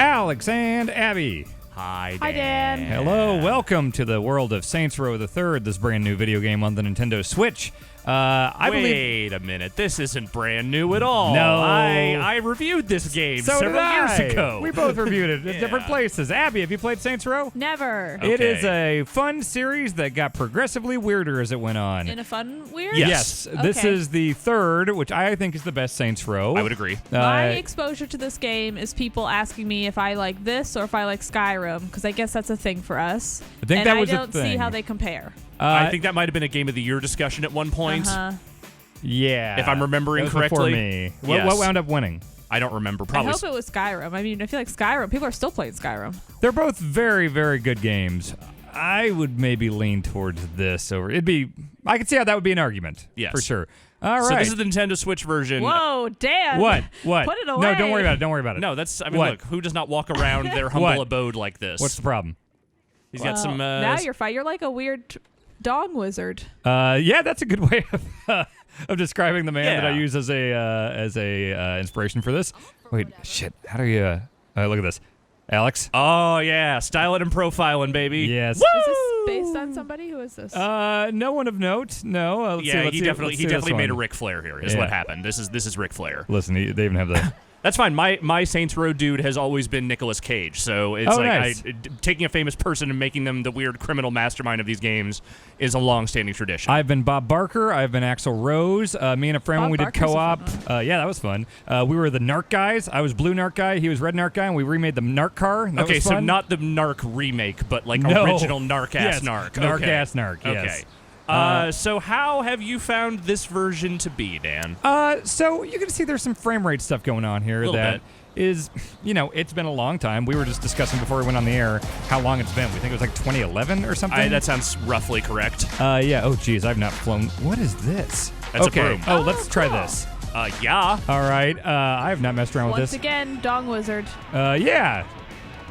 Alex and Abby. Hi, Dan. Hi, Dan. Hello, welcome to the world of Saints Row the Third, this brand new video game on the Nintendo Switch. Wait a minute, this isn't brand new at all. No. I reviewed this game several years ago. We both reviewed it at different places. Abby, have you played Saints Row? Never. Okay. It is a fun series that got progressively weirder as it went on. In a fun weird? Yes. This Okay. is the third, which I think is the best Saints Row. I would agree. My exposure to this game is people asking me if I like this or if I like Skyrim, because I guess that's a thing for us. I think that was a I don't see thing. how they compare. I think that might have been a Game of the Year discussion at one point. Yeah. If I'm remembering that was correctly. Before me. Yes. What wound up winning? I don't remember. I Probably. hope it was Skyrim. I mean, I feel like Skyrim, people are still playing Skyrim. They're both very, very good games. I would maybe lean towards this over. I could see how that would be an argument. Yes. For sure. All right. So this is the Nintendo Switch version. Whoa, Dan. What? Put it away. No, don't worry about it. No, that's. I mean, What? look, who does not walk around their humble What? abode like this? What's the problem? He's got some. Now you're fine. You're like a weird dong wizard. Yeah, that's a good way of describing the man that I Yeah. use as a inspiration for this. Wait, shit. How do you look at this? Alex? Oh yeah, styling and profiling, baby. Yes. Is this based on somebody? Who is this? No one of note. No. Let's Yeah, see, he let's see definitely this made a one. Ric Flair here. Is Yeah. what happened. This is Ric Flair. Listen, they even have the. That's fine. My Saints Row dude has always been Nicolas Cage, so it's nice. taking a famous person and making them the weird criminal mastermind of these games is a long-standing tradition. I've been Bob Barker. I've been Axl Rose. Me and a friend, when we did Barker's a co-op. fun Yeah, that was fun. We were the Narc guys. I was Blue Narc guy. He was Red Narc guy, and we remade the Narc car. And that okay, was so fun. not the Narc remake, but like No. original Narc-ass Yes, Narc. Narc-ass Narc, yes. Okay. So how have you found this version to be, Dan? So you can see there's some frame rate stuff going on here Little that bit. is, it's been a long time. We were just discussing before we went on the air how long it's been. We think it was like 2011 or something. That sounds roughly correct. Yeah. Oh, geez, I've not flown. What is this? That's a okay. broom. Oh, let's try cool. this. Yeah. All right. I have not messed around with Once this. again, dong wizard. Yeah.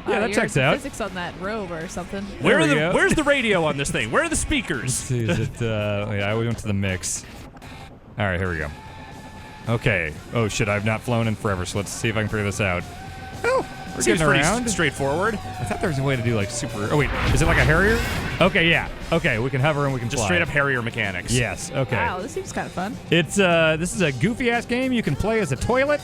Yeah, that checks out. Physics on that robe or something. Where's the radio on this thing? Where are the speakers? Let's see, is it, yeah, we went to the mix. All right, here we go. Okay. Oh, shit, I've not flown in forever, so let's see if I can figure this out. Oh, we're Seems getting pretty around. straightforward. I thought there was a way to do, like, super... Oh, wait, is it like a Harrier? Okay, yeah. Okay, we can hover and we can Just fly. straight up Harrier mechanics. Yes, okay. Wow, this seems kind of fun. It's, this is a goofy-ass game. You can play as a toilet.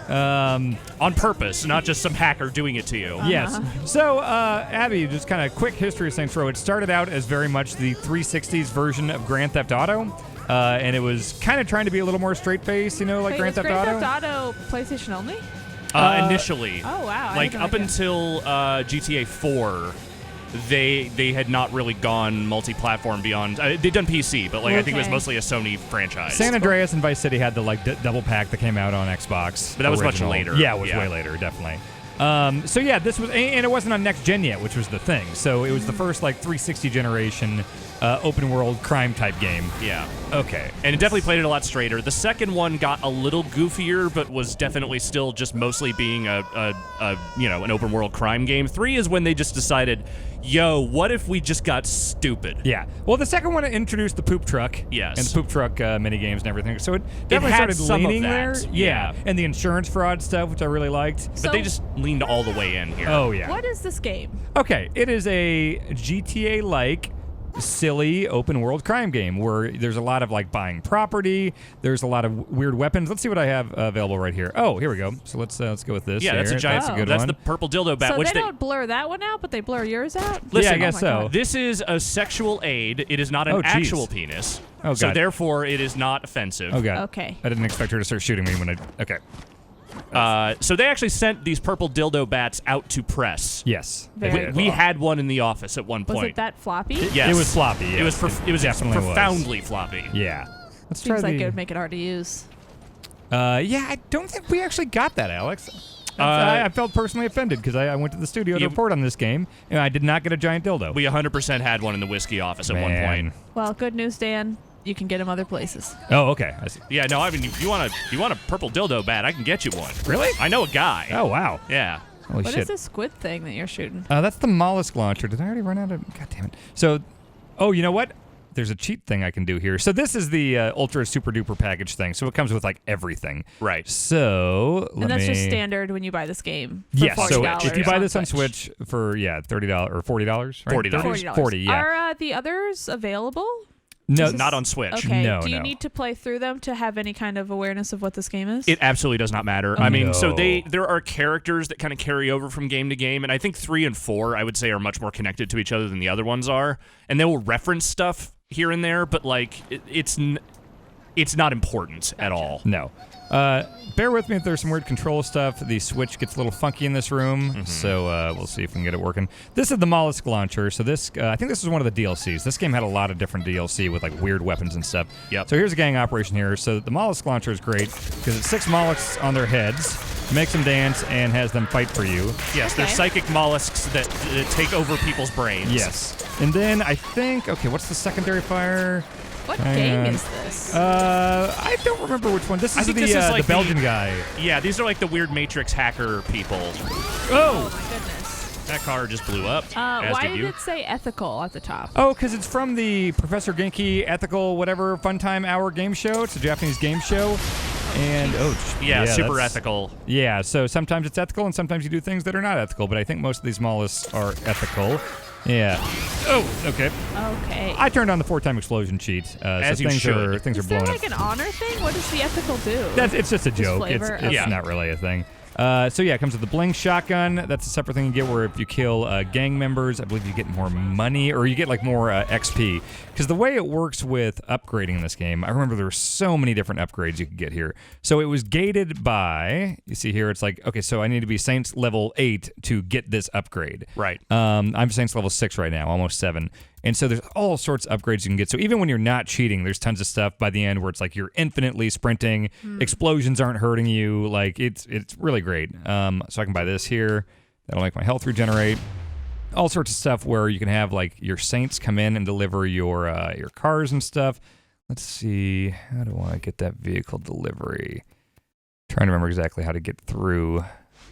On purpose, not just some hacker doing it to you. Yes. So, Abby, just kind of quick history of Saints Row. It started out as very much the 360s version of Grand Theft Auto, and it was kind of trying to be a little more straight-faced, like Wait, Grand was Theft Grand Auto. Theft Auto PlayStation only? Initially. Oh, wow. I Like had no up idea. until GTA 4, they had not really gone multi-platform beyond. They'd done PC, but I think it was Okay. mostly a Sony franchise. San Andreas and Vice City had the double pack that came out on Xbox. But that was much original. later. Yeah, it was Yeah. way later, definitely. So yeah, this was, and it wasn't on next gen yet, which was the thing. So it was the first 360 generation open world crime type game. Yeah. Okay. And it definitely played it a lot straighter. The second one got a little goofier, but was definitely still just mostly being an open world crime game. 3 is when they just decided, yo, what if we just got stupid? Yeah. Well, the second one introduced the poop truck. Yes. And the poop truck mini games and everything. So it definitely had started some of leaning that, there. yeah. And the insurance fraud stuff, which I really liked. But So- they just leaned all the way in here. Oh yeah. What is this game? Okay, it is a GTA-like silly open world crime game where there's a lot of buying property. There's a lot of weird weapons. Let's see what I have available right here. Oh, here we go. So let's go with this. Yeah, that's a here. giant. That's a good that's one. the purple dildo bat. So which they don't blur that one out, but they blur yours out? Listen, yeah, I guess my so. God. This is a sexual aid. It is not an Oh, geez. actual penis. Oh, so God. therefore, it is not offensive. Oh god. Okay. I didn't expect her to start shooting me when I. Okay. So they actually sent these purple dildo bats out to press. Yes. they Very did. We had one in the office at one Was point. it that floppy? Yes. It was floppy. Yes. It was definitely profoundly floppy. Yeah. Let's Seems try like the. it would make it hard to use. Yeah, I don't think we actually got that, Alex. I felt personally offended because I went to the studio to Yeah. report on this game, and I did not get a giant dildo. We 100% had one in the whiskey office at one point. Well, good news, Dan. You can get them other places. Oh, okay. I see. Yeah, no, I mean, if you want a purple dildo bat, I can get you one. Really? I know a guy. Oh, wow. Yeah. Holy What shit. is this squid thing that you're shooting? That's the mollusk launcher. Did I already run out of... God damn it. So, oh, you know what? there's a cheat thing I can do here. So this is the ultra super duper package thing. So it comes with like everything. Right. So And that's just standard when you buy this game. For Yeah, so $40 if you buy this on Switch for $30 or $40, right? $40. $40, yeah. Are the others available? No, Not on Switch. Okay. No, Do you no. need to play through them to have any kind of awareness of what this game is? It absolutely does not matter. I mean, so No. there are characters that kind of carry over from game to game, and I think 3 and 4, I would say, are much more connected to each other than the other ones are. And they will reference stuff here and there, but like it's not important at all. No. Bear with me if there's some weird control stuff. The Switch gets a little funky in this room, so we'll see if we can get it working. This is the mollusk launcher. So this, I think this is one of the DLCs. This game had a lot of different DLC with like weird weapons and stuff. Yep. So here's a gang operation here. So the mollusk launcher is great because it's 6 mollusks on their heads, makes them dance, and has them fight for you. Yes, they're Okay. psychic mollusks that take over people's brains. Yes. And then I think, okay, what's the secondary fire? What Hang game on. is this? I don't remember which one. This I is think the this is like the Belgian guy. Yeah, these are like the weird Matrix hacker people. Oh my goodness. That car just blew up, as Why did did you. it say ethical at the top? Oh, because it's from the Professor Genki Ethical Whatever Fun Time Hour game show. It's a Japanese game show. And, Yeah, super that's- ethical. Yeah, so sometimes it's ethical and sometimes you do things that are not ethical, but I think most of these mollusks are ethical. Yeah. Oh, okay. Okay. I turned on the 4-time explosion cheat. As so you things should. are things Is are there blowing like up. an honor thing? What does the ethical do? It's just a joke. It's flavor? Okay. not really a thing. So yeah, it comes with the bling shotgun. That's a separate thing you get where if you kill gang members, I believe you get more money or you get like more XP. Because the way it works with upgrading in this game, I remember there were so many different upgrades you could get here. So it was gated by, you see here, it's like, okay, so I need to be Saints level 8 to get this upgrade. Right. I'm Saints level 6 right now, almost 7. And so there's all sorts of upgrades you can get. So even when you're not cheating, there's tons of stuff by the end where it's like you're infinitely sprinting, explosions aren't hurting you. Like it's really great. So I can buy this here. That'll make my health regenerate. All sorts of stuff where you can have like your Saints come in and deliver your cars and stuff. Let's see, how do I get that vehicle delivery? Trying to remember exactly how to get through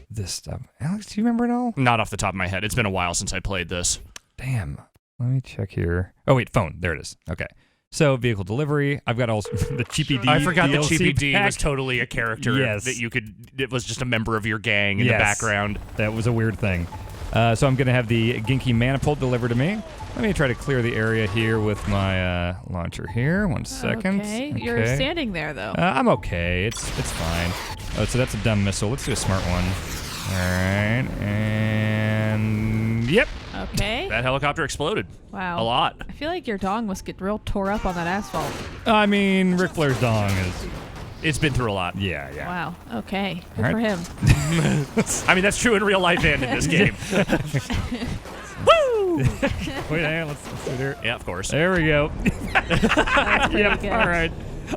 this stuff. Alex, do you remember it all? Not off the top of my head. It's been a while since I played this. Damn. Let me check here. Oh, wait, phone. There it is. Okay. So, vehicle delivery. I've got all the Cheapy D. I forgot that DLC Cheapy D pack. was totally a character Yes. that you could. It was just a member of your gang in Yes. the background. That was a weird thing. So, I'm going to have the Genki Manifold delivered to me. Let me try to clear the area here with my launcher here. 1 second. Okay. You're standing there though. I'm okay. It's fine. Oh, so that's a dumb missile. Let's do a smart one. All right. And yep. Okay. That helicopter exploded. Wow. A lot. I feel like your dong must get real tore up on that asphalt. I mean, Ric Flair's dong is. It's been through a lot. Yeah. Wow. Okay. Good All for right. him. I mean, that's true in real life and in this game. Woo! Wait, hang on. Let's do there. Yeah, of course. There we go. That's pretty Yep. good. All right.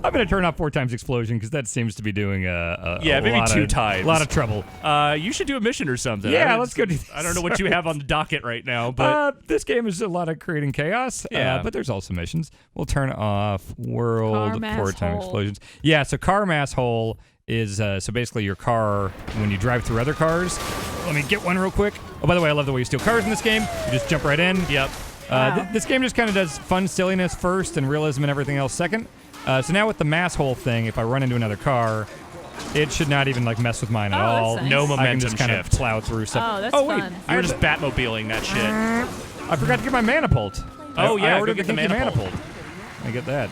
I'm gonna turn off 4 times explosion because that seems to be doing a maybe lot 2 of, times. A lot of trouble. You should do a mission or something. Yeah, I let's go do this. I don't know what you have on the docket right now, but This game is a lot of creating chaos. Yeah. But there's also missions. We'll turn off world Car mass 4-time hole. explosions. Yeah. So car mass hole is so basically your car when you drive through other cars. Let me get one real quick. Oh, by the way, I love the way you steal cars in this game. You just jump right in. yep. Wow. This game just kind of does fun silliness first and realism and everything else second. So now with the mass hole thing, if I run into another car, it should not even like mess with mine at Oh, that's all. nice. No I can momentum just kind of shift. plow through stuff. Oh, that's wait, fun. I You're have just Batmobiling that shit. I forgot to get my Manifold. Oh, yeah, I go ordered get the the Genki Manifold. I get that.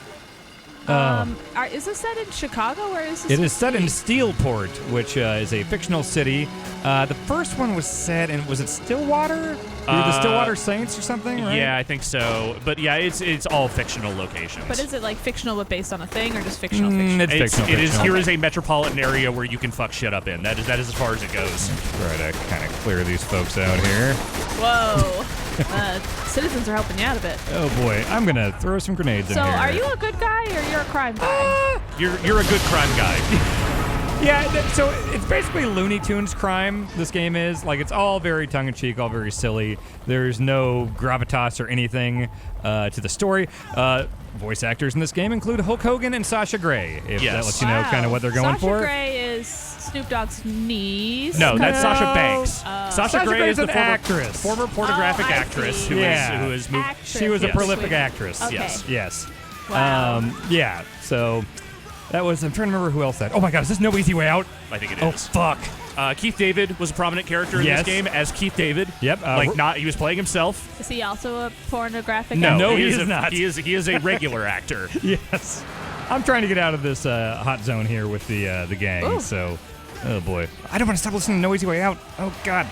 Is this set in Chicago or is this? It is set in Steelport, which is a fictional city. The first one was set in, was it Stillwater? Or the Stillwater Saints or something, right? Yeah, I think so. But yeah, it's all fictional locations. But is it like fictional but based on a thing or just fictional? It's fictional. It is. fictional. Here is a metropolitan area where you can fuck shit up in. That is as far as it goes. Try to kind of clear these folks out here. Whoa. Citizens are helping you out a bit. Oh boy, I'm gonna throw some grenades in So here. are you a good guy or you're a crime guy? You're a good crime guy. Yeah, so it's basically Looney Tunes crime, this game is. Like, it's all very tongue-in-cheek, all very silly. There's no gravitas or anything to the story. Voice actors in this game include Hulk Hogan and Sasha Grey, if Yes. that lets you know kind of what they're going Sasha for. Grey is Snoop Dogg's niece. No, that's No. Sasha Banks. Sasha Grey Grey's is the an actress. former pornographic I actress see. who Yeah. has moved. Actress. She was a Yes. prolific actress. Okay. Yes. Wow. Yeah. So that was. I'm trying to remember who else that. Oh my God, is this No Easy Way Out? I think it Oh is. fuck. Keith David was a prominent character in Yes. this game as Keith David. Yep. He was playing himself. Is he also a pornographic No, actor? No, he is is not. He is a regular actor. Yes. I'm trying to get out of this hot zone here with the gang. Ooh. So, oh boy, I don't want to stop listening to No Easy Way Out. Oh God.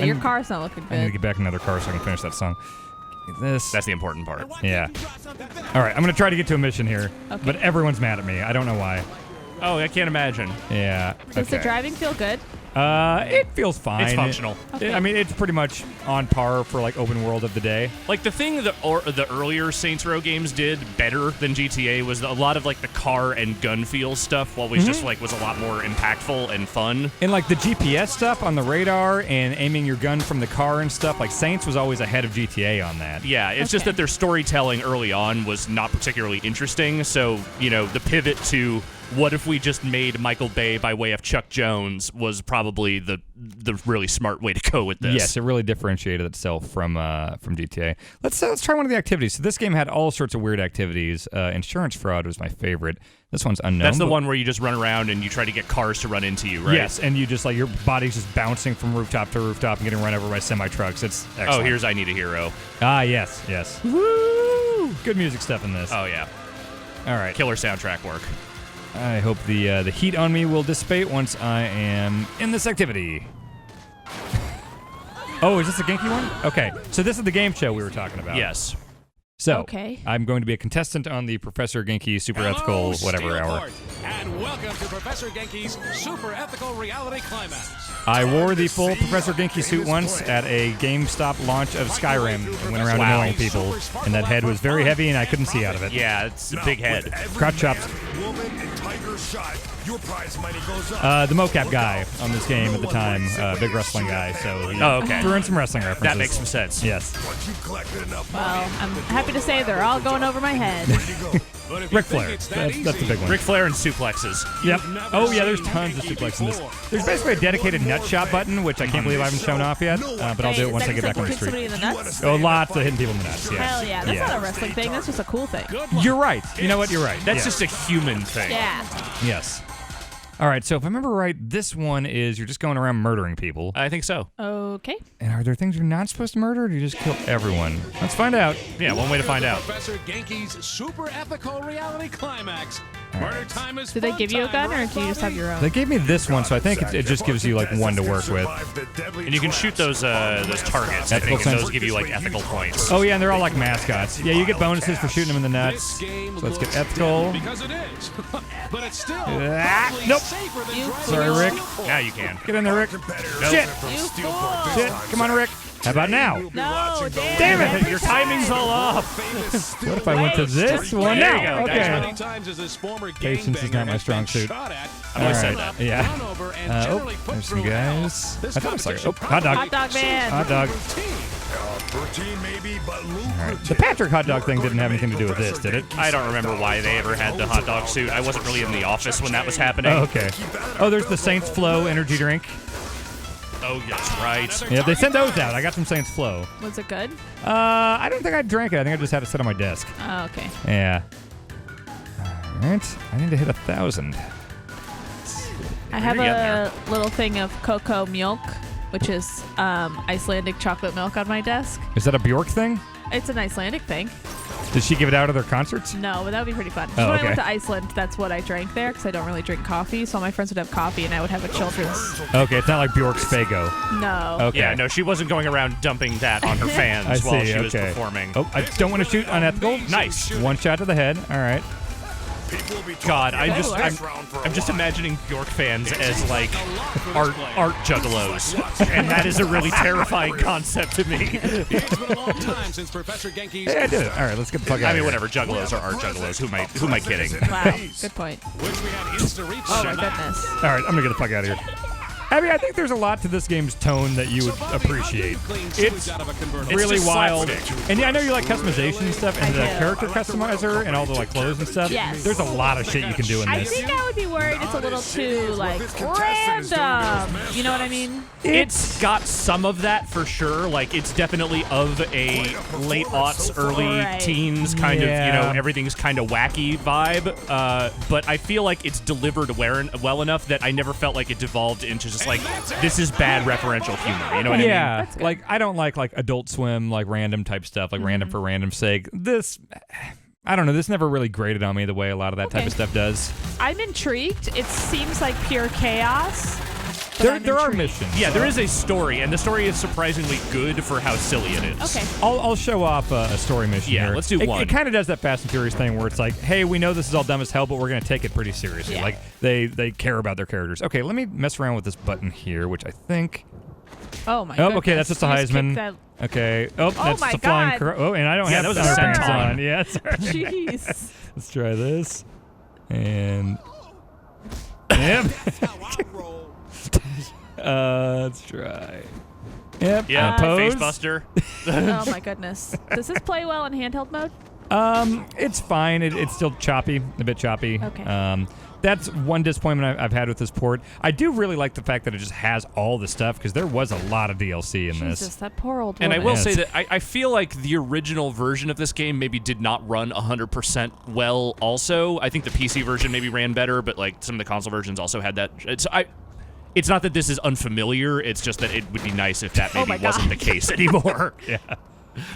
Your car's not looking I need to good. get back in another car so I can finish that song. Get this. That's the important part. Yeah. All right, I'm gonna try to get to a mission here, Okay. but everyone's mad at me. I don't know why. Oh, I can't imagine. Yeah. Does the okay. driving feel good? It feels fine. It's functional. Okay. I mean, it's pretty much on par for like open world of the day. Like the thing that the earlier Saints Row games did better than GTA was a lot of like the car and gun feel stuff. Always just like was a lot more impactful and fun. And like the GPS stuff on the radar and aiming your gun from the car and stuff, like Saints was always ahead of GTA on that. Yeah, it's just Okay. that their storytelling early on was not particularly interesting. So the pivot to what if we just made Michael Bay by way of Chuck Jones was probably the really smart way to go with this. Yes, it really differentiated itself from GTA. Let's try one of the activities. So this game had all sorts of weird activities. Insurance fraud was my favorite. This one's unknown. That's the but- one where you just run around and you try to get cars to run into you, right? Yes, and you just like your body's just bouncing from rooftop to rooftop and getting run over by semi trucks. It's excellent. Oh, here's I Need a Hero. Yes. Woo! Good music stuff in this. Oh yeah, All right. killer soundtrack work. I hope the heat on me will dissipate once I am in this activity. Oh, is this the Genki one? Okay, so this is the game show we were talking about. Yes. So, Okay. I'm going to be a contestant on the Professor Genki Super Ethical whatever hour. And welcome to Professor Genki's Super Ethical Reality Climax. I wore the full Professor Genki suit once at a GameStop launch of Skyrim and went around Wow. annoying people, and that head was very heavy and I couldn't see out of it. Yeah, it's a big head. Crotch chops. Woman and tiger shot. Your prize money goes up. The mocap guy on this game at the time, big wrestling guy, so he Oh, okay. threw in some wrestling references. That makes some sense. Yes. Once you've collected enough Well, money, I'm happy to say they're all going over my head. where do you go? But if you Ric think Flair. it's that That's the big one. Ric Flair and suplexes. Yep. never Oh, yeah, there's seen tons of Genki suplex in this. before. There's basically a dedicated nut shot button, which I can't believe I haven't shown off yet, but I'll do it once I get back on the Kick somebody street. in the nuts? Oh, lots of hitting people in the nuts, yes. Hell yeah. That's not a wrestling thing. That's just a cool thing. You're right. You know what? You're right. That's Yes. just a human thing. Yeah. Yes. All right, so if I remember right, this one is you're just going around murdering people. I think so. Okay. And are there things you're not supposed to murder, or do you just kill everyone? Let's find out. Yeah, one way to find out. Professor Genki's Super Ethical Reality Climax. Murder time is Did they fun give you a time, gun, or right, do you just have Bobby? your own? They gave me this one, so I think it just gives you like one to work with. And you can shoot those targets, I Ethical think, and those sense. give you like ethical points. Oh yeah, and they're all like mascots. Yeah, you get bonuses for shooting them in the nuts. This game So let's get looks ethical. good because it is. But it's still Ah, probably nope. safer than You driving Sorry, a Rick. unicorn. Now you can. Get in there, Rick. Shit. You fool! Shit. Come on, Rick. How about now? No, Damn it, every Your time. timing's all off. What if I went to this one There you now? go. As Okay. many times as this former Patience is gangbanger not my has strong been suit. shot at, I've always said run that. up, Yeah. run over, and Oh, generally put there's some through hell. guys. This I thought I saw it. competition Oh, hot dog. Hot dog man. Hot dog. Routine maybe, but All right. lucrative. The Patrick hot dog thing didn't have anything to do with this, did it? I don't remember why they ever had the hot dog suit. I wasn't really in the office when that was happening. Oh, okay. Oh, there's the Saints Flow energy drink. Oh, that's right. Yeah, they sent those out. I got some Saints Flow. Was it good? I don't think I drank it. I think I just had it sit on my desk. Oh, okay. Yeah. All right. I need to hit 1,000. I have You're getting a little thing of cocoa milk, which is Icelandic chocolate milk on my desk. Is that a Bjork thing? It's an Icelandic thing. Did she give it out at their concerts? No, but that would be pretty fun. Oh, When I okay. went to Iceland, that's what I drank there because I don't really drink coffee. So all my friends would have coffee, and I would have a children's. Okay, it's not like Bjork's Fago. No. Okay. Yeah, no, she wasn't going around dumping that on her fans I while see, she was okay. performing. Oh, I don't want to shoot unethical. Nice. One shot to the head. All right. People will be God, talking I'm about just this I'm, round for a I'm just while. imagining Bjork fans as like art juggalos, and that is a really terrifying concept to me. It's been a long time since Professor Genki's Hey, I did it. All right, let's get the fuck out I of mean, here. whatever, juggalos are art juggalos. Who am I kidding? Wow. Good point. which we had Insta reach Oh my tonight. goodness. All right, I'm gonna get the fuck out of here. I mean, I think there's a lot to this game's tone that you would appreciate. It's really just wild. slapstick. And yeah, I know you like customization and stuff, and the character customizer and all the like clothes and stuff. Yes. There's a lot of shit you can do in I this. think I would be worried it's a little too like random. You know what I mean? It's got some of that for sure. Like, it's definitely of a late aughts, early Right. teens kind of, Yeah. everything's kind of wacky vibe. But I feel like it's delivered well enough that I never felt like it devolved into just like, this is bad referential humor. You know what I mean? Yeah, That's good. like I don't like Adult Swim, like random type stuff, like random for random's sake. This, I don't know. This never really grated on me the way a lot of that type Okay. of stuff does. I'm intrigued. It seems like pure chaos. but I'm There are intrigued. missions. Yeah, there is a story, and the story is surprisingly good for how silly it is. Okay. I'll show off a story mission Yeah, here. let's do one. It kind of does that Fast and Furious thing where it's like, hey, we know this is all dumb as hell, but we're going to take it pretty seriously. Yeah. Like, they care about their characters. Okay, let me mess around with this button here, which I think... Oh my. Oh, goodness. okay, that's just a You kicked Heisman. that- Okay. Oh, that's my just a flying God. crow. Oh, and I don't Yeah, have that was a underpants senton. on. Yeah, sorry. Jeez. Let's try this. And... Yep. Let's try. Yep. Yeah, pose. Facebuster. Oh my goodness. Does this play well in handheld mode? It's fine. It's still choppy, a bit choppy. Okay. That's one disappointment I've had with this port. I do really like the fact that it just has all the stuff because there was a lot of DLC in Jesus, this. that poor old And I woman. will say Yes. that I feel like the original version of this game maybe did not run 100% well also. I think the PC version maybe ran better, but like some of the console versions also had that. It's not that this is unfamiliar, it's just that it would be nice if that Oh maybe my wasn't God. the case anymore. Yeah.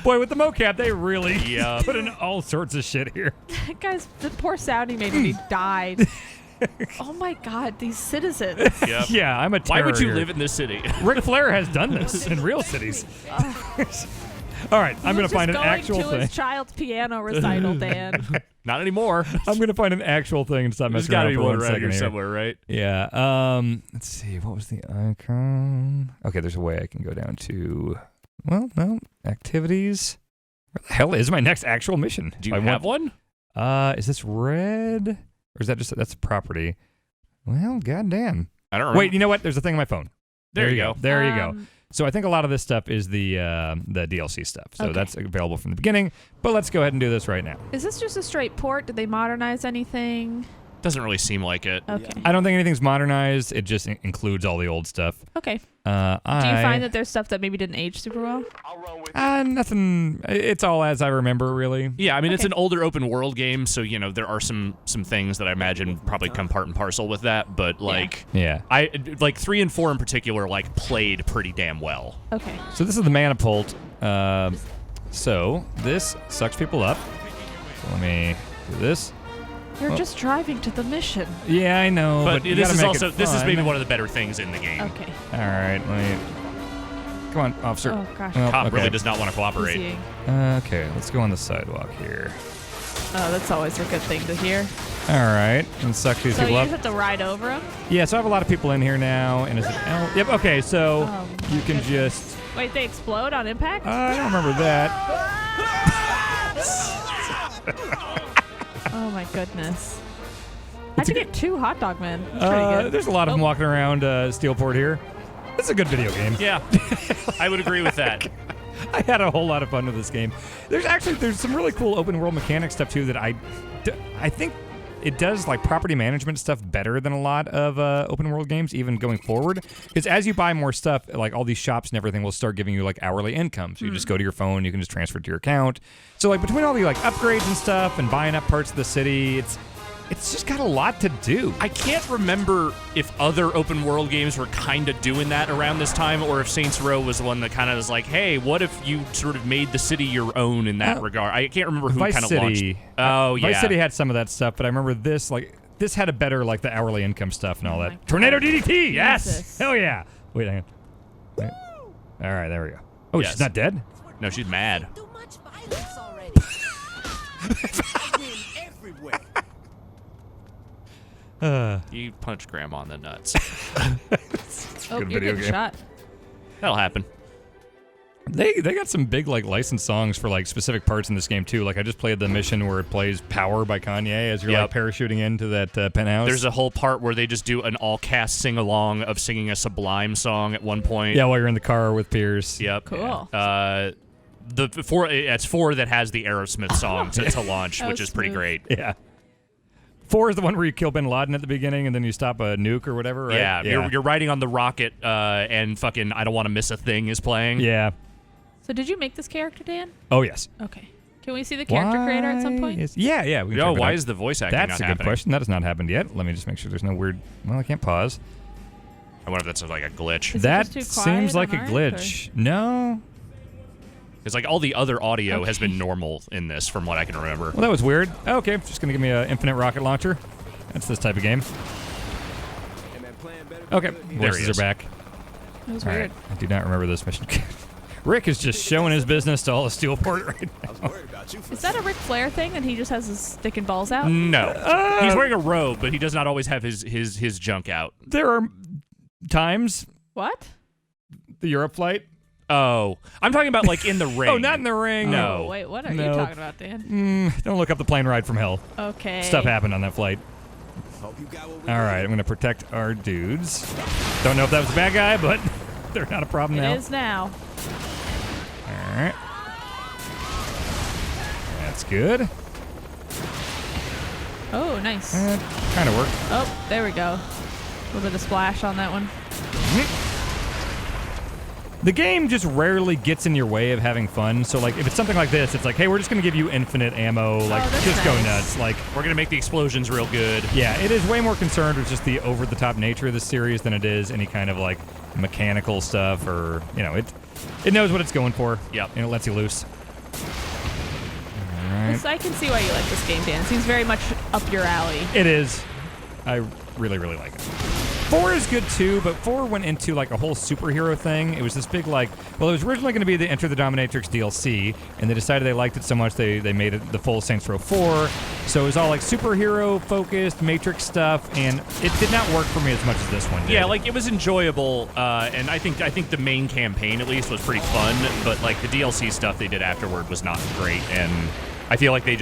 Boy, with the mocap, they really Yeah. put in all sorts of shit here. Guys, the poor sounding made me died. Oh my God, these citizens. Yep. Yeah, I'm a Why would you terror live here. in this city? Ric Flair has done this in real cities. All right, I'm He going was to find an just going actual to thing. his child's piano recital, Dan. Not anymore. I'm going to find an actual thing and stop There's messing got to around be for one 1 around second here here. somewhere, right? Yeah. Let's see. What was the icon? Okay, there's a way I can go down to. Well, no activities. Where the hell is my next actual mission? Do you have one? Is this red or is that just that's a property? Well, goddamn. I don't remember. Wait, you know what? There's a thing on my phone. There you go. There you go. Um, So I think a lot of this stuff is the DLC stuff. So Okay. that's available from the beginning. But let's go ahead and do this right now. Is this just a straight port? Did they modernize anything? Doesn't really seem like it. Okay. I don't think anything's modernized. It just includes all the old stuff. Okay. Do Do you find that there's stuff that maybe didn't age super well? nothing. It's all as I remember, really. Yeah, I mean, it's Okay. an older open world game, so, there are some things that I imagine probably come part and parcel with that, but, like, Yeah. 3 and 4 in particular, like, played pretty damn well. Okay. So this is the Manifold. So this sucks people up. So let me do this. You're just driving to the mission. Yeah, I know. But you this gotta is make also, it this is fun. maybe one of the better things in the game. Okay. All right, let me. Come on, officer. Oh, gosh. Well, Cop okay. really does not want to cooperate. Easying. Okay, let's go on the sidewalk here. Oh, that's always a good thing to hear. All right, and suck these So you people just up. have to ride over them? Yeah, so I have a lot of people in here now, and is it? Yep. Okay, so Oh, you can goodness. just. Wait, they explode on impact? I don't remember that. Oh my goodness. How'd you get 2 hot dog men? That's pretty good. There's a lot of them Oh. walking around Steelport here. This is a good video game. Yeah, I would agree with that. I had a whole lot of fun with this game. There's some really cool open world mechanic stuff too that I think it does like property management stuff better than a lot of open world games, even going forward. Because as you buy more stuff, like all these shops and everything will start giving you like hourly income. So you just go to your phone, you can just transfer it to your account. So like between all the like upgrades and stuff and buying up parts of the city, it's just got a lot to do. I can't remember if other open world games were kind of doing that around this time, or if Saints Row was the one that kind of was like, hey, what if you sort of made the city your own in that regard? I can't remember who Vice kind of launched. City. Oh, yeah. Vice City had some of that stuff, but I remember this had a better like the hourly income stuff and all Oh my that. God. Tornado DDT, yes, Jesus. hell yeah. Wait, hang on. Wait. All right, there we go. Oh, Yes. she's not dead. No, she's mad. Too much violence already. everywhere. You punch Grandma in the nuts. Oh, good you're video getting game. shot. That'll happen. They got some big like licensed songs for like specific parts in this game too. Like I just played the mission where it plays "Power" by Kanye as you're like parachuting into that penthouse. There's a whole part where they just do an all-cast sing-along of singing a Sublime song at one point. Yeah, while you're in the car with Pierce. Yep. Cool. It's 4 that has the Aerosmith song to launch, which is pretty great. Yeah. 4 is the one where you kill Bin Laden at the beginning and then you stop a nuke or whatever, right? Yeah. You're riding on the rocket and fucking I Don't Want to Miss a Thing is playing. Yeah. So did you make this character, Dan? Oh, yes. Okay. Can we see the character creator at some point? Yeah. We can check it why out. is the voice acting That's not a happening? good question. That has not happened yet. Let me just make sure there's no weird... Well, I can't pause. I wonder if that's like a glitch. Is it That just too seems quiet like a on glitch. No. It's like all the other audio has been normal in this from what I can remember. Well, that was weird. Okay, just going to give me an infinite rocket launcher. That's this type of game. Okay, voices are back. That was All weird. right, I do not remember this mission. Rick is just showing his business to all the Steelport right now. Is that a Ric Flair thing that he just has his dick and balls out? No. He's wearing a robe, but he does not always have his junk out. There are times, What? the Europe flight. Oh. I'm talking about like in the ring. Oh, not in the ring. No. Oh, wait, what are you No. talking about, Dan? Don't look up the plane ride from hell. Okay. Stuff happened on that flight. All right, I'm going to protect our dudes. Don't know if that was a bad guy, but they're not a problem now. It is now. All right. That's good. Oh, nice. That kind of worked. Oh, there we go. A little bit of splash on that one. The game just rarely gets in your way of having fun. So, like, if it's something like this, it's like, hey, we're just going to give you infinite ammo. Like, that's just go nice. nuts. Like, We're going to make the explosions real good. yeah, it is way more concerned with just the over-the-top nature of the series than it is any kind of, like, mechanical stuff or, you know, it knows what it's going for. Yep. And it lets you loose. All right. I can see why you like this game, Dan. It seems very much up your alley. It is. I really, really like it. 4 is good too, but 4 went into like a whole superhero thing. It was this big like, well, it was originally going to be the Enter the Dominatrix DLC, and they decided they liked it so much they made it the full Saints Row 4. So it was all like superhero focused Matrix stuff, and it did not work for me as much as this one did. Yeah, like it was enjoyable, and I think the main campaign at least was pretty fun, but like the DLC stuff they did afterward was not great, and I feel like they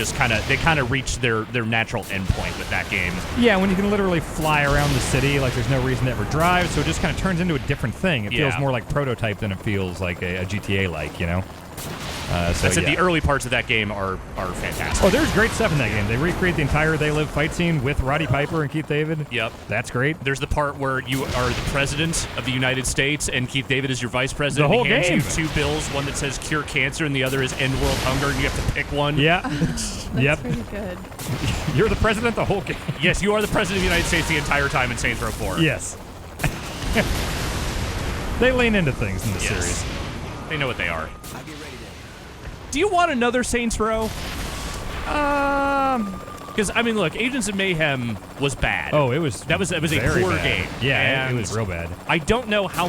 kind of reached their natural endpoint with that game. Yeah, when you can literally fly around the city, like there's no reason to ever drive, so it just kind of turns into a different thing. It feels more like prototype than it feels like a GTA-like, you know? So, The early parts of that game are fantastic. Oh, there's great stuff in that game. They recreate the entire They Live fight scene with Roddy Piper and Keith David. Yep. That's great. There's the part where you are the president of the United States and Keith David is your vice president. The whole He hands game. you 2 bills, one that says cure cancer and the other is end world hunger, and you have to pick one. Yeah. That's Yep. pretty good. You're the president the whole game. Yes, you are the president of the United States the entire time in Saints Row 4. Yes. They lean into things in the series. They know what they are. Do you want another Saints Row? Because I mean, look, Agents of Mayhem was bad. Oh, it was. That was a very poor bad. game. Yeah, it And was real bad. I don't know how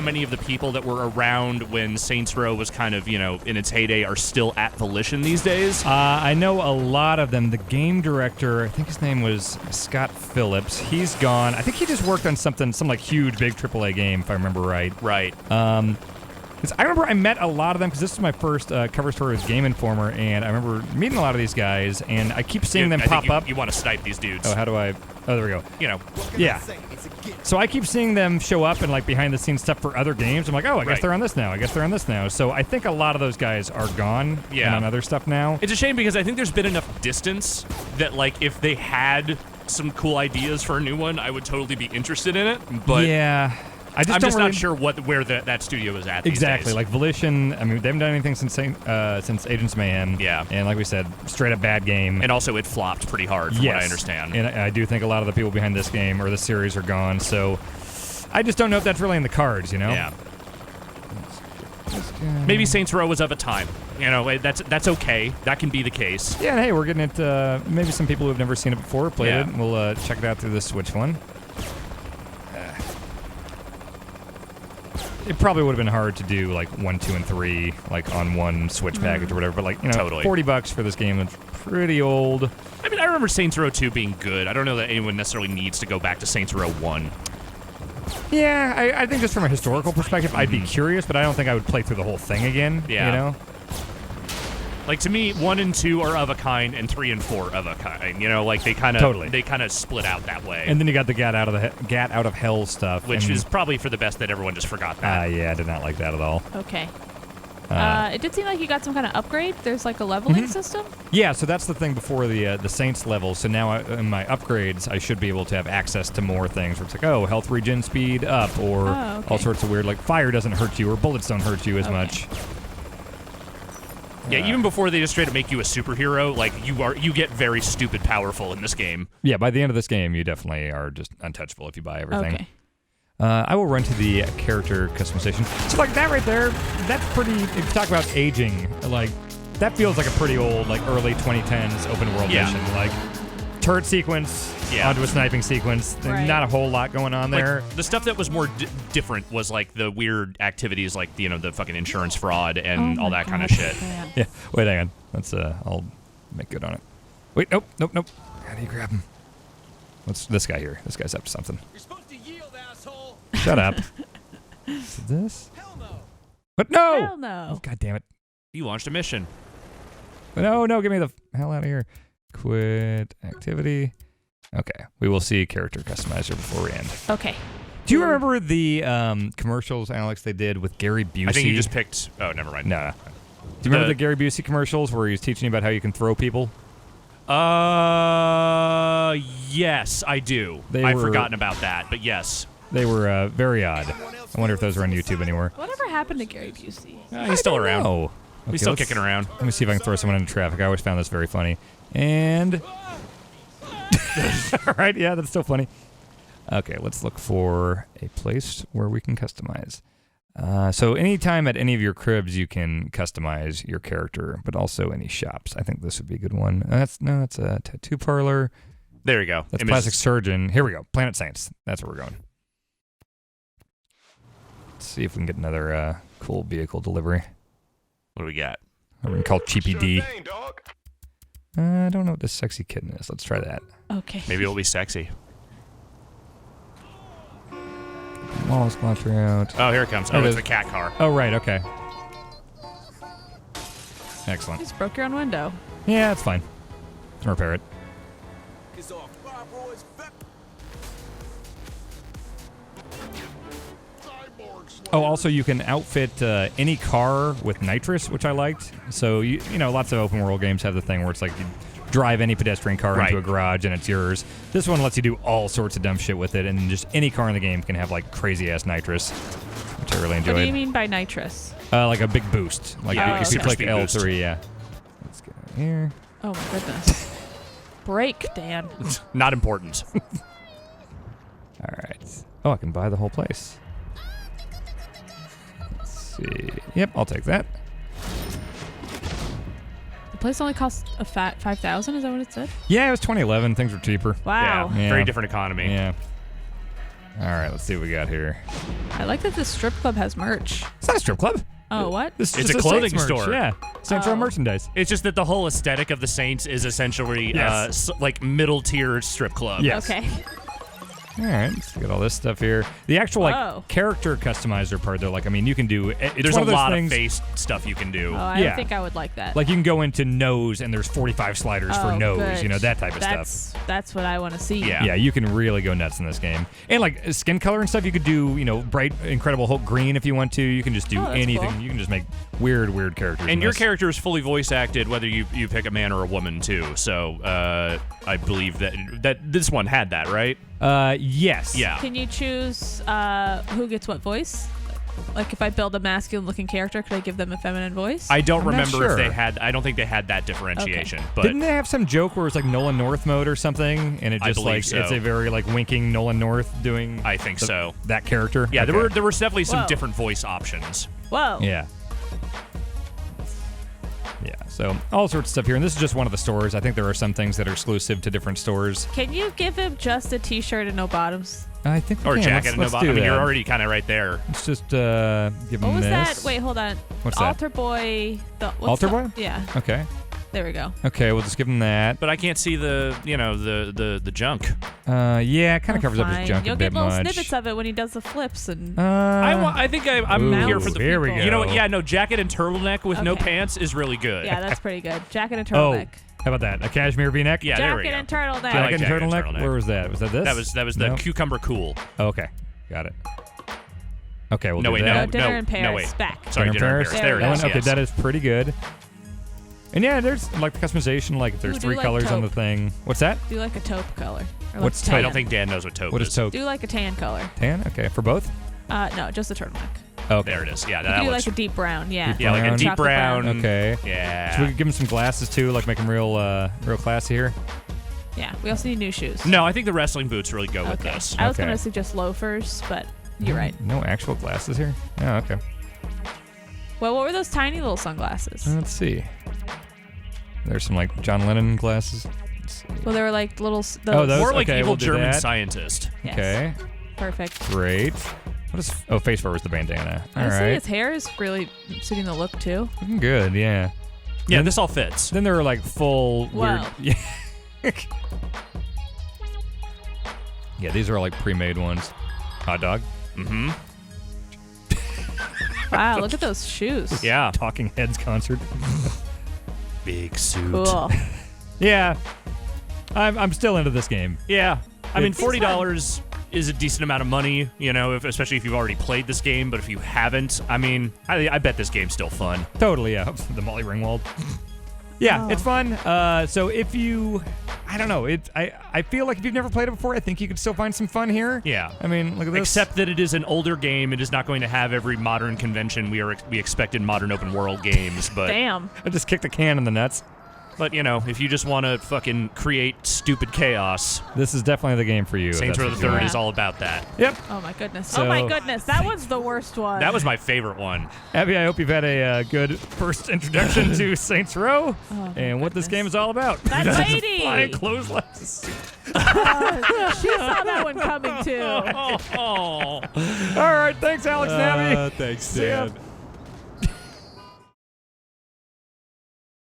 many of the people that were around when Saints Row was kind of, in its heyday are still at Volition these days. I know a lot of them. The game director, I think his name was Scott Phillips. He's gone. I think he just worked on some like huge, big AAA game, if I remember right. Right. 'Cause I remember I met a lot of them because this was my first cover story as Game Informer, and I remember meeting a lot of these guys, and I keep seeing them I think pop up. You want to snipe these dudes. Oh, how do I? Oh, there we go. Yeah. It's So I keep seeing them show up and like behind the scenes stuff for other games. I'm like, oh, I guess Right. they're on this now. I guess they're on this now. So I think a lot of those guys are gone and on other stuff now. It's a shame because I think there's been enough distance that, like, if they had some cool ideas for a new one, I would totally be interested in it. But yeah. I'm don't just really- not sure where that studio is at. Exactly. These days. Like Volition, I mean, they haven't done anything since Agents of Mayhem. Yeah. And like we said, straight up bad game. And also, it flopped pretty hard, from what I understand. And I do think a lot of the people behind this game or this series are gone. So I just don't know if that's really in the cards, you know? Yeah. Maybe Saints Row was of a time. That's okay. That can be the case. Yeah, and hey, we're getting it. Maybe some people who have never seen it before played Yeah. it. We'll check it out through the Switch one. It probably would have been hard to do like 1, 2, and 3 like on one Switch package or whatever. But like Totally. $40 for this game is pretty old. I mean, I remember Saints Row 2 being good. I don't know that anyone necessarily needs to go back to Saints Row 1. Yeah, I think just from a historical perspective, I'd be curious, but I don't think I would play through the whole thing again. Yeah. You know? Like, to me, 1 and 2 are of a kind, and 3 and 4 of a kind. You know, like they kind of split out that way. And then you got the Gat out of hell stuff, which and, is probably for the best that everyone just forgot that. yeah, I did not like that at all. Okay. It did seem like you got some kind of upgrade. There's like a leveling system. Yeah, so that's the thing before the Saints level. So now in my upgrades, I should be able to have access to more things. Where it's like, oh, health regen speed up, or all sorts of weird, like fire doesn't hurt you, or bullets don't hurt you as much. Yeah, even before they just straight up make you a superhero, like you get very stupid powerful in this game. Yeah, by the end of this game, you definitely are just untouchable if you buy everything. Okay. I will run to the character customization. So like that right there, that's pretty. If you talk about aging, like that feels like a pretty old, like early 2010s open world mission. Like turret sequence onto a sniping sequence. Right. Not a whole lot going on there. Like, the stuff that was more different was like the weird activities, like the fucking insurance fraud and all that kind of shit. Man. Yeah. Wait, hang on. Let's. I'll make good on it. Wait. Nope. How do you grab him? What's this guy here? This guy's up to something. You're supposed to yield, asshole. Shut up. Is it this? Hell no. But no. Hell no. Oh, God damn it. You launched a mission. No, get me the hell out of here. Quit activity. Okay, we will see character customizer before we end. Okay. Do you remember the commercials, Alex, they did with Gary Busey? I think you just picked... Oh, never mind. No. Do you remember the Gary Busey commercials where he was teaching you about how you can throw people? Yes, I do. I've forgotten about that, but yes. They were very odd. I wonder if those are on YouTube anymore. Whatever happened to Gary Busey? He's still around. Oh. He's still kicking around. Let me see if I can throw someone into traffic. I always found this very funny. And... All right, yeah, that's still funny. Okay, let's look for a place where we can customize. So anytime at any of your cribs, you can customize your character, but also any shops. I think this would be a good one. That's a tattoo parlor. There you go. That's Plastic Surgeon. Here we go. Planet Saints. That's where we're going. Let's see if we can get another cool vehicle delivery. What do we got? We're going to call Cheapy D. I don't know what this sexy kitten is. Let's try that. Okay. Maybe it'll be sexy. Mall sponsor out. Oh, here it comes. Oh, it's the cat car. Oh, right. Okay. Excellent. You just broke your own window. Yeah, that's fine. Can repair it. Oh, also you can outfit any car with nitrous, which I liked. So you know, lots of open world games have the thing where it's like you drive any pedestrian car into a garage and it's yours. This one lets you do all sorts of dumb shit with it, and just any car in the game can have like crazy ass nitrous, which I really enjoyed. What do you mean by nitrous? Like a big boost. Like if you click L3, boost. yeah. Let's get in here. Oh my goodness. Break, Dan. Not important. All right. Oh, I can buy the whole place. Let's see. Yep, I'll take that. The place only costs a fat 5,000. Is that what it said? Yeah, it was 2011. Things were cheaper. Wow. Yeah. Very different economy. Yeah. All right, let's see what we got here. I like that this strip club has merch. It's not a strip club. Oh, what? This It's just a clothing Saints merch, store. Yeah, Saints Row Oh. merchandise. It's just that the whole aesthetic of the Saints is essentially Yes. like middle tier strip club. Yes. Okay. All right, let's get all this stuff here. The actual like character customizer part, though, like I mean, you can do. It's There's one a of those lot things, of face stuff you can do. Oh, I Yeah. think I would like that. Like you can go into nose, and there's 45 sliders for nose. Good. You know, that type of stuff. That's what I want to see. Yeah. Yeah, you can really go nuts in this game. And like skin color and stuff, you could do, you know, bright, Incredible Hulk green if you want to. You can just do that's anything. cool. You can just make weird characters. And in your this. character is fully voice acted, whether you pick a man or a woman too. So I believe that this one had that, right? Yes. Yeah. Can you choose who gets what voice? Like if I build a masculine-looking character, could I give them a feminine voice? I don't I'm not remember if sure. they had. I don't think they had that differentiation. But Didn't they have some joke where it's like Nolan North mode or something, and it I just believe like so. it's a very like winking Nolan North doing? I think so. That character. Yeah, Okay. there were definitely some Whoa. different voice options. Whoa. Yeah. Yeah. So all sorts of stuff here, and this is just one of the stores. I think there are some things that are exclusive to different stores. Can you give him just a t-shirt and no bottoms? I think we Or can. jacket and no Let's bottom. do I mean, you're that. already kind of right there. Let's just give What him was this. that? Wait, hold on. What's that? Altar Boy. What's Altar the- Boy? Yeah. Okay. There we go. Okay, we'll just give him that. But I can't see the junk. Yeah, it kind of covers up his Fine. junk You'll a bit get little much. snippets of it when he does the flips and. I think I'm Ooh, here for the. here we people. go. You know what? Yeah, no, jacket and turtleneck with no Okay. pants is really good. Yeah, that's pretty good. Jacket and Oh, turtleneck. how about that? A cashmere V-neck? Yeah, there we Jacket go. and turtleneck. I like Jacket and jacket and turtleneck? turtleneck. Where was that? Was that this? That was the No? cucumber cool. Oh, okay, got it. Okay, we'll No, do wait, that. Dinner in Paris. no, wait. Back. Sorry, dinner in Paris. There There we it go. is. Okay, yes. that is pretty good. And yeah, there's like the customization. Like if there's Ooh, do 3 you like colors on the taupe? thing. What's that? Do like a taupe color. Or What's like taupe? I tan. don't think Dan knows what taupe What is taupe? Do like a tan color. Tan? Okay, for both? No, just the turtleneck. Okay. There it is. Yeah, You that could do looks. like a deep brown. Yeah. Deep Yeah, like a brown. deep Chocolate brown. brown. Okay. Yeah. So we could give him some glasses too, like make him real classy here. Yeah. We also need new shoes. No, I think the wrestling boots really go with Okay. this. I was Okay. gonna suggest loafers, but you're right. No actual glasses here? Oh, okay. Well, what were those tiny little sunglasses? Let's see. There's some like John Lennon glasses. Let's see. Well, they were like little. Oh, those? More like Okay, evil we'll do German that. scientist. Yes. Okay. Perfect. Great. What is? Oh, face fur was the bandana. All Honestly, right. his hair is really suiting the look too. Looking good. Yeah. Yeah, this all fits. Then there are like full weird. Wow. Yeah. Yeah, these are all like pre-made ones. Hot dog. Mm-hmm. Wow, look at those shoes. Yeah. Talking Heads concert. Big suit. Cool. Yeah. I'm still into this game. Yeah. I mean, It's $40 is a decent amount of money, you know, especially if you've already played this game. But if you haven't, I mean, I bet this game's still fun. Totally, yeah. The Molly Ringwald. Yeah, Oh. it's fun. So if you, I don't know, I feel like if you've never played it before, I think you could still find some fun here. Yeah. I mean, look at this. Except that it is an older game. It is not going to have every modern convention we expect in modern open world games. But Damn. I just kicked the can in the nuts. But, you know, if you just want to fucking create stupid chaos, This is definitely the game for you. Saints Row the That's what you Third want. is all about that. Yep. Oh my goodness. So- Oh my goodness. That one's the worst one. That was my favorite one. Abby, I hope you've had a good first introduction to Saints Row and what this goodness. game is all about. That lady. Flying clotheslines. She saw that one coming too. Oh. All right, thanks, Alex and Abby. Thanks, See ya. Dan.